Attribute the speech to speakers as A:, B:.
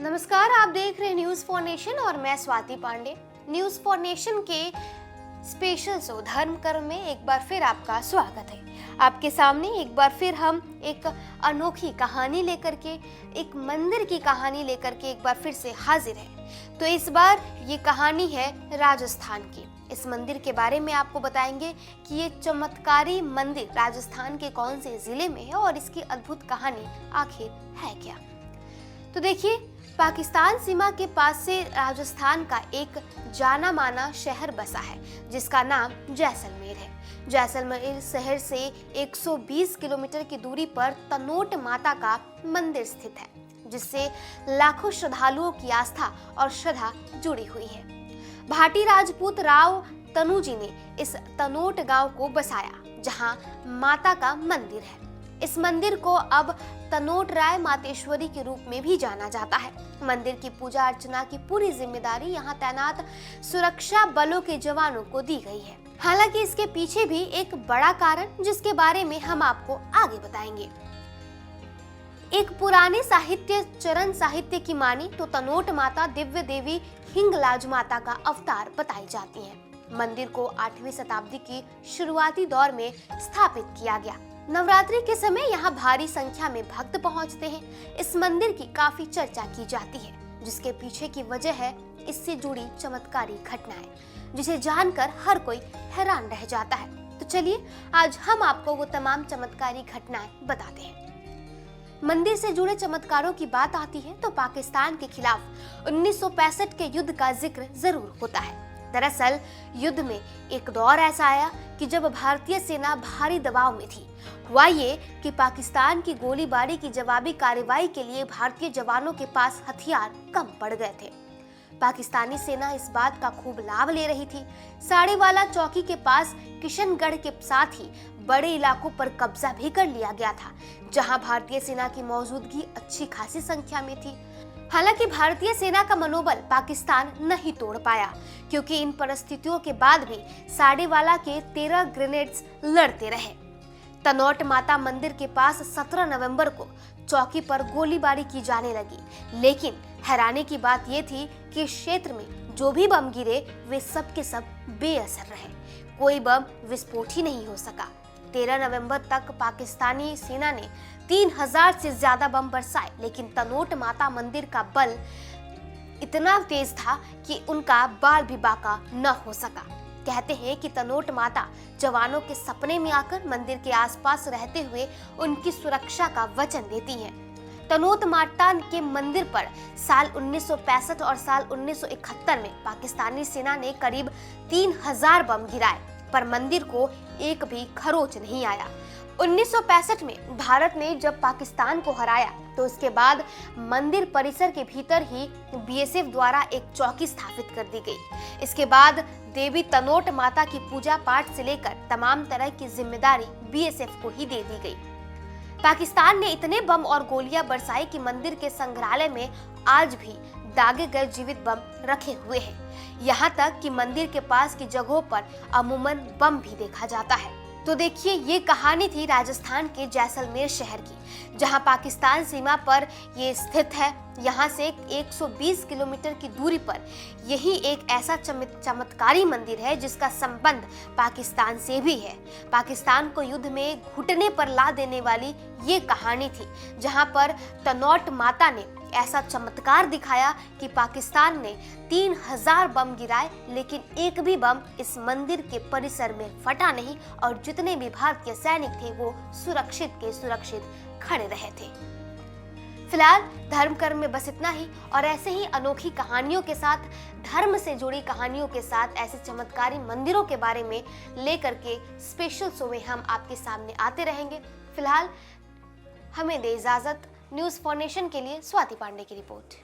A: नमस्कार, आप देख रहे हैं न्यूज फॉर नेशन और मैं Swati Pandey. News for nation के स्पेशल शो धर्म कर्म में एक बार फिर आपका स्वागत है। आपके सामने एक बार फिर हम एक अनोखी कहानी लेकर के, एक मंदिर की कहानी लेकर के एक बार फिर से हाजिर हैं। तो इस बार ये कहानी है राजस्थान की। इस मंदिर के बारे में आपको बताएंगे कि ये चमत्कारी मंदिर राजस्थान के कौन से जिले में है और इसकी अद्भुत कहानी आखिर है क्या। तो देखिए, पाकिस्तान सीमा के पास से राजस्थान का एक जाना माना शहर बसा है जिसका नाम जैसलमेर है। जैसलमेर शहर से 120 किलोमीटर की दूरी पर तनोट माता का मंदिर स्थित है, जिससे लाखों श्रद्धालुओं की आस्था और श्रद्धा जुड़ी हुई है। भाटी राजपूत राव तनुजी ने इस तनोट गांव को बसाया, जहां माता का मंदिर है। इस मंदिर को अब तनोट राय मातेश्वरी के रूप में भी जाना जाता है। मंदिर की पूजा अर्चना की पूरी जिम्मेदारी यहाँ तैनात सुरक्षा बलों के जवानों को दी गई है। हालांकि इसके पीछे भी एक बड़ा कारण, जिसके बारे में हम आपको आगे बताएंगे। एक पुराने साहित्य चरण साहित्य की मानी तो तनोट माता दिव्य देवी हिंगलाज माता का अवतार बताई जाती है। मंदिर को 8वीं शताब्दी की शुरुआती दौर में स्थापित किया गया। नवरात्रि के समय यहाँ भारी संख्या में भक्त पहुँचते हैं। इस मंदिर की काफी चर्चा की जाती है, जिसके पीछे की वजह है इससे जुड़ी चमत्कारी घटनाएं, जिसे जानकर हर कोई हैरान रह जाता है। तो चलिए, आज हम आपको वो तमाम चमत्कारी घटनाएं बताते हैं। मंदिर से जुड़े चमत्कारों की बात आती है तो पाकिस्तान के खिलाफ 1965 के युद्ध का जिक्र जरूर होता है। दरअसल युद्ध में एक दौर ऐसा आया कि जब भारतीय सेना भारी दबाव में थी। हुआ ये कि पाकिस्तान की गोलीबारी की जवाबी कार्रवाई के लिए भारतीय जवानों के पास हथियार कम पड़ गए थे। पाकिस्तानी सेना इस बात का खूब लाभ ले रही थी। साड़ीवाला चौकी के पास किशनगढ़ के साथ ही बड़े इलाकों पर कब्जा भी कर लिया गया था, जहां भारतीय सेना की मौजूदगी अच्छी खासी संख्या में थी। हालांकि भारतीय सेना का मनोबल पाकिस्तान नहीं तोड़ पाया, क्योंकि इन परिस्थितियों के बाद भी साड़ीवाला के 13 ग्रेनेड्स लड़ते रहे। तनोट माता मंदिर के पास 17 नवंबर को चौकी पर गोलीबारी की जाने लगी, लेकिन हैरानी की बात यह थी कि क्षेत्र में जो भी बम गिरे वे सब के सब बेअसर रहे। कोई बम विस्फोट ही नहीं हो सका। 13 नवंबर तक पाकिस्तानी सेना ने 3000 से ज्यादा बम बरसाए, लेकिन तनोट माता मंदिर का बल इतना तेज था कि उनका बाल भी बाका न हो सका। कहते हैं कि तनोट माता जवानों के सपने में आकर मंदिर के आसपास रहते हुए उनकी सुरक्षा का वचन देती हैं। तनोट माता के मंदिर पर साल 1965 और साल 1971 में पाकिस्तानी सेना ने करीब 3000 बम गिराए, पर मंदिर को एक भी खरोच नहीं आया। 1965 में भारत ने जब पाकिस्तान को हराया तो उसके बाद मंदिर परिसर के भीतर ही बीएसएफ द्वारा एक चौकी स्थापित कर दी गई। इसके बाद देवी तनोट माता की पूजा पाठ से लेकर तमाम तरह की जिम्मेदारी बीएसएफ को ही दे दी गई। पाकिस्तान ने इतने बम और गोलियां बरसाई कि मंदिर के संग्रहालय में आज भी दागे गए जीवित बम रखे हुए हैं। यहाँ तक कि मंदिर के पास की जगहों पर अमूमन बम भी देखा जाता है। तो देखिए, ये कहानी थी राजस्थान के जैसलमेर शहर की, जहां पाकिस्तान सीमा पर ये स्थित है। यहाँ से 120 किलोमीटर की दूरी पर यही एक ऐसा चमत्कारी मंदिर है जिसका संबंध पाकिस्तान से भी है। पाकिस्तान को युद्ध में घुटने पर ला देने वाली ये कहानी थी, जहां पर तनोट माता ने ऐसा चमत्कार दिखाया कि पाकिस्तान ने 3000 बम गिराए, लेकिन एक भी बम इस मंदिर के परिसर में फटा नहीं और जितने भी भारतीय सैनिक थे वो सुरक्षित के सुरक्षित खड़े रहे थे। फिलहाल धर्म कर्म में बस इतना ही, और ऐसे ही अनोखी कहानियों के साथ, धर्म से जुड़ी कहानियों के साथ, ऐसे चमत्कारी मंदिरों के बारे में लेकर के स्पेशल शो में हम आपके सामने आते रहेंगे। फिलहाल हमें दे इजाजत। न्यूज फॉर नेशन के लिए स्वाति पांडे की रिपोर्ट।